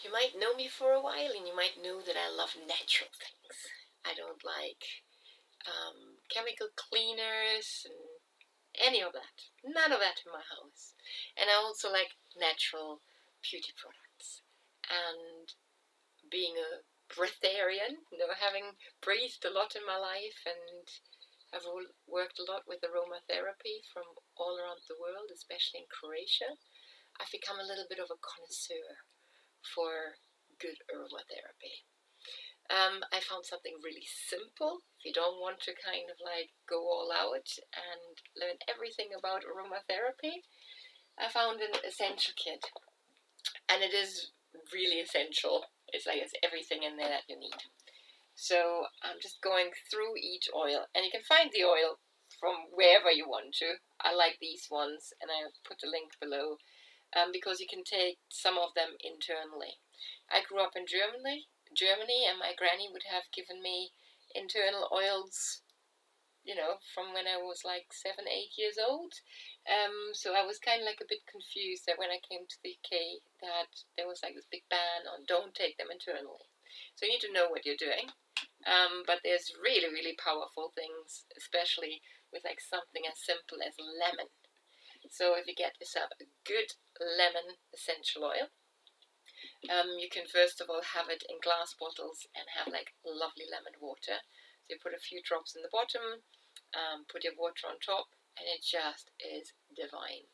You might know me for a while, and you might know that I love natural things. I don't like chemical cleaners and any of that. None of that in my house. And I also like natural beauty products. And being a breatharian, having breathed a lot in my life, and I've worked a lot with aromatherapy from all around the world, especially in Croatia, I've become a little bit of a connoisseur for good aromatherapy. I found something really simple. If you don't want to kind of like go all out and learn everything about aromatherapy, I found an essential kit. And it is really essential. It's everything in there that you need. So I'm just going through each oil, and you can find the oil from wherever you want to. I like these ones, and I put the link below, because you can take some of them internally. I grew up in Germany, and my granny would have given me internal oils, from when I was like 7, 8 years old. So I was kind of like a bit confused that when I came to the UK that there was like this big ban on don't take them internally. So you need to know what you're doing. But there's really, really powerful things, especially with like something as simple as lemon. So if you get yourself a good lemon essential oil, you can first of all have it in glass bottles and have like lovely lemon water. So you put a few drops in the bottom, put your water on top, and it just is divine.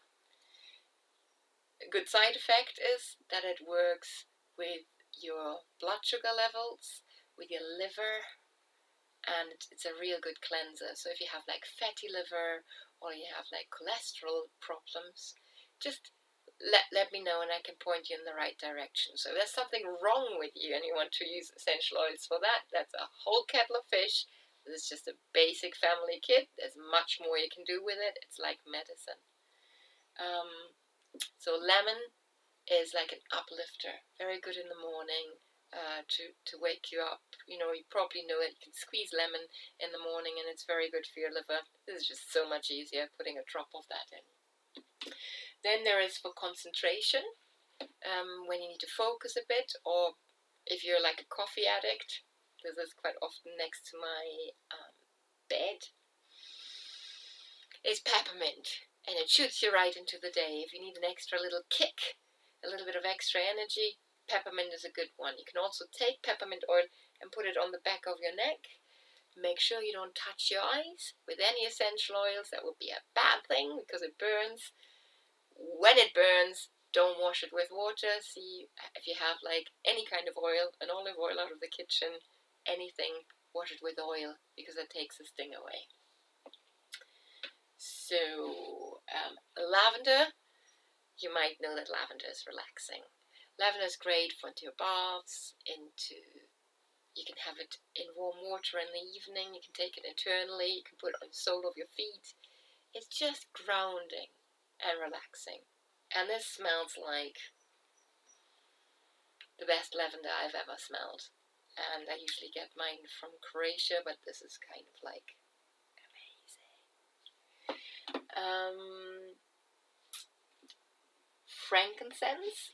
A good side effect is that it works with your blood sugar levels, with your liver, and it's a real good cleanser. So if you have like fatty liver or you have like cholesterol problems, just let me know and I can point you in the right direction. So if there's something wrong with you and you want to use essential oils for that, that's a whole kettle of fish. This is just a basic family kit. There's much more you can do with it. It's like medicine. So lemon is like an uplifter, very good in the morning. To wake you up. You probably know it. You can squeeze lemon in the morning and it's very good for your liver. This is just so much easier, putting a drop of that in. Then there is for concentration, when you need to focus a bit, or if you're like a coffee addict. This is quite often next to my bed. Is peppermint, and it shoots you right into the day. If you need an extra little kick, a little bit of extra energy, peppermint is a good one. You can also take peppermint oil and put it on the back of your neck. Make sure you don't touch your eyes with any essential oils. That would be a bad thing because it burns. When it burns, don't wash it with water. See if you have like any kind of oil, an olive oil out of the kitchen, anything, wash it with oil because it takes the sting away. So lavender, you might know that lavender is relaxing. Lavender is great for into your baths, you can have it in warm water in the evening, you can take it internally, you can put it on the sole of your feet. It's just grounding and relaxing. And this smells like the best lavender I've ever smelled. And I usually get mine from Croatia, but this is kind of like amazing. Frankincense.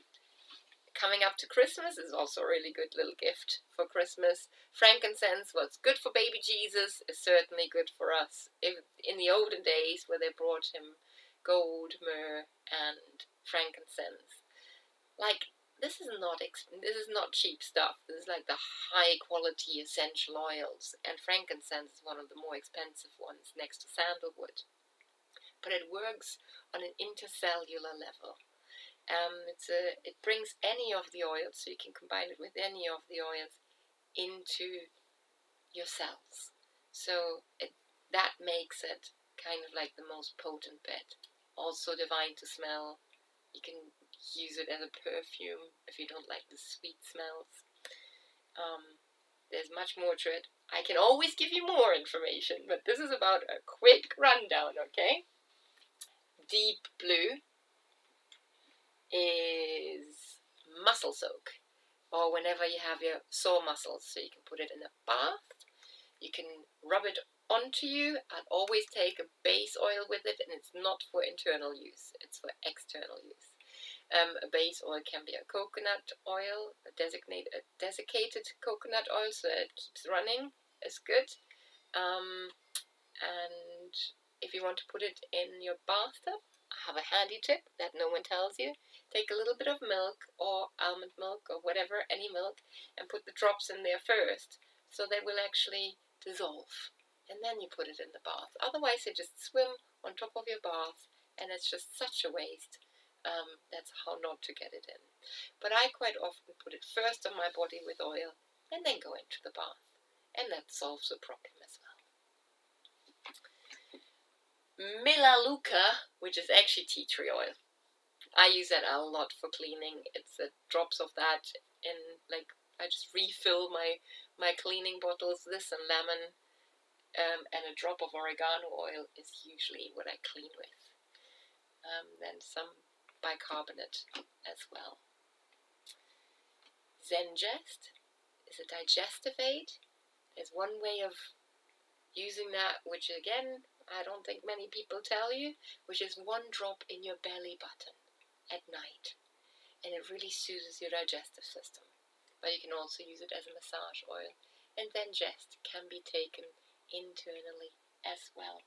Coming up to Christmas is also a really good little gift for Christmas. Frankincense, what's good for baby Jesus, is certainly good for us. In the olden days where they brought him gold, myrrh, and frankincense, like this is not cheap stuff. This is like the high quality essential oils, and frankincense is one of the more expensive ones next to sandalwood. But it works on an intercellular level. It brings any of the oils, so you can combine it with any of the oils into your cells. So that makes it kind of like the most potent bit. Also divine to smell. You can use it as a perfume if you don't like the sweet smells. There's much more to it. I can always give you more information, but this is about a quick rundown, okay? Deep blue is muscle soak, or whenever you have your sore muscles, so you can put it in a bath, you can rub it onto you, and always take a base oil with it, and it's not for internal use, it's for external use. A base oil can be a coconut oil, a desiccated coconut oil, so that it keeps running is good. And if you want to put it in your bathtub, I have a handy tip that no one tells you. Take a little bit of milk or almond milk or whatever, any milk, and put the drops in there first, so they will actually dissolve. And then you put it in the bath. Otherwise they just swim on top of your bath, and it's just such a waste. That's how not to get it in. But I quite often put it first on my body with oil and then go into the bath, and that solves the problem as well. Melaleuca, which is actually tea tree oil. I use that a lot for cleaning. It's drops of that in, like, I just refill my cleaning bottles. This and lemon, and a drop of oregano oil is usually what I clean with. Then some bicarbonate as well. ZenGest is a digestive aid. There's one way of using that, which again, I don't think many people tell you, which is 1 drop in your belly button at night. And it really soothes your digestive system. But you can also use it as a massage oil. And ZenGest can be taken internally as well.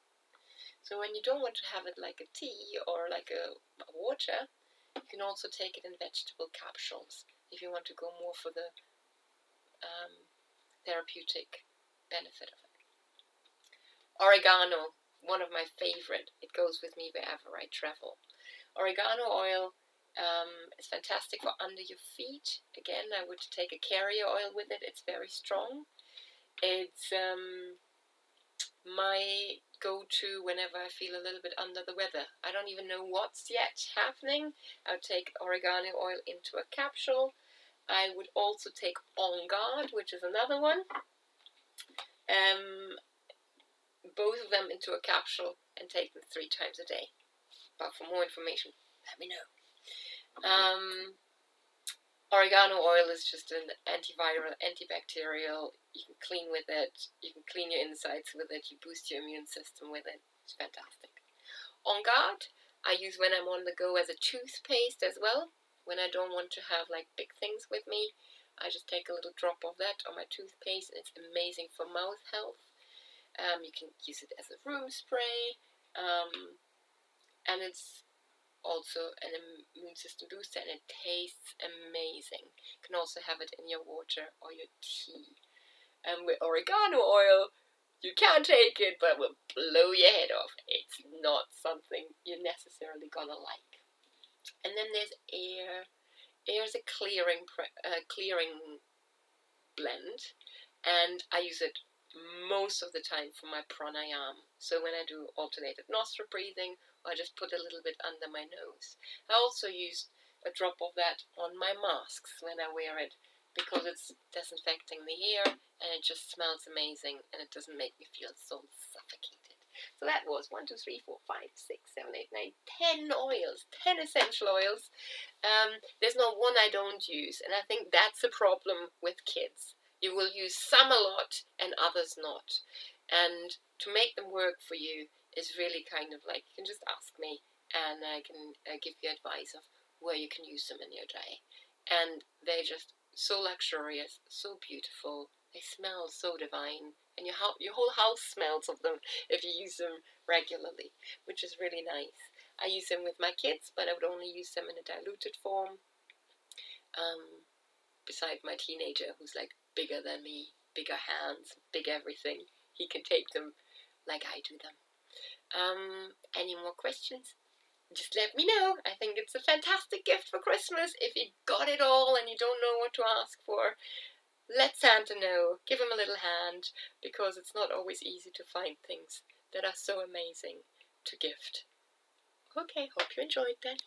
So when you don't want to have it like a tea or like a water, you can also take it in vegetable capsules if you want to go more for the therapeutic benefit of it. Oregano, one of my favorite. It goes with me wherever I travel. Oregano oil is fantastic for under your feet. Again, I would take a carrier oil with it. It's very strong. It's my go-to whenever I feel a little bit under the weather. I don't even know what's yet happening. I'll take oregano oil into a capsule. I would also take OnGuard, which is another one. Both of them into a capsule and take them 3 times a day. But for more information, let me know. Oregano oil is just an antiviral, antibacterial. You can clean with it. You can clean your insides with it. You boost your immune system with it. It's fantastic. OnGuard, I use when I'm on the go as a toothpaste as well. When I don't want to have like big things with me, I just take a little drop of that on my toothpaste. It's amazing for mouth health. You can use it as a room spray, and it's also an immune system booster, and it tastes amazing. You can also have it in your water or your tea. And with oregano oil, you can take it, but it will blow your head off. It's not something you're necessarily gonna like. And then there's air. Air is a clearing blend, and I use it most of the time for my pranayama. So when I do alternated nostril breathing, I just put a little bit under my nose. I also use a drop of that on my masks when I wear it, because it's disinfecting the air and it just smells amazing, and it doesn't make me feel so suffocated. So that was 1, 2, 3, 4, 5, 6, 7, 8, 9, 10 oils, 10 essential oils. There's not one I don't use, and I think that's the problem with kids. You will use some a lot and others not. And to make them work for you is really kind of like, you can just ask me and I can give you advice of where you can use them in your day. And they're just so luxurious, so beautiful. They smell so divine. And your whole house smells of them if you use them regularly, which is really nice. I use them with my kids, but I would only use them in a diluted form. Beside my teenager, who's like bigger than me, bigger hands, big everything, he can take them like I do them. Any more questions? Just let me know. I think it's a fantastic gift for Christmas. If you got it all and you don't know what to ask for, let Santa know. Give him a little hand, because it's not always easy to find things that are so amazing to gift. Okay, hope you enjoyed that.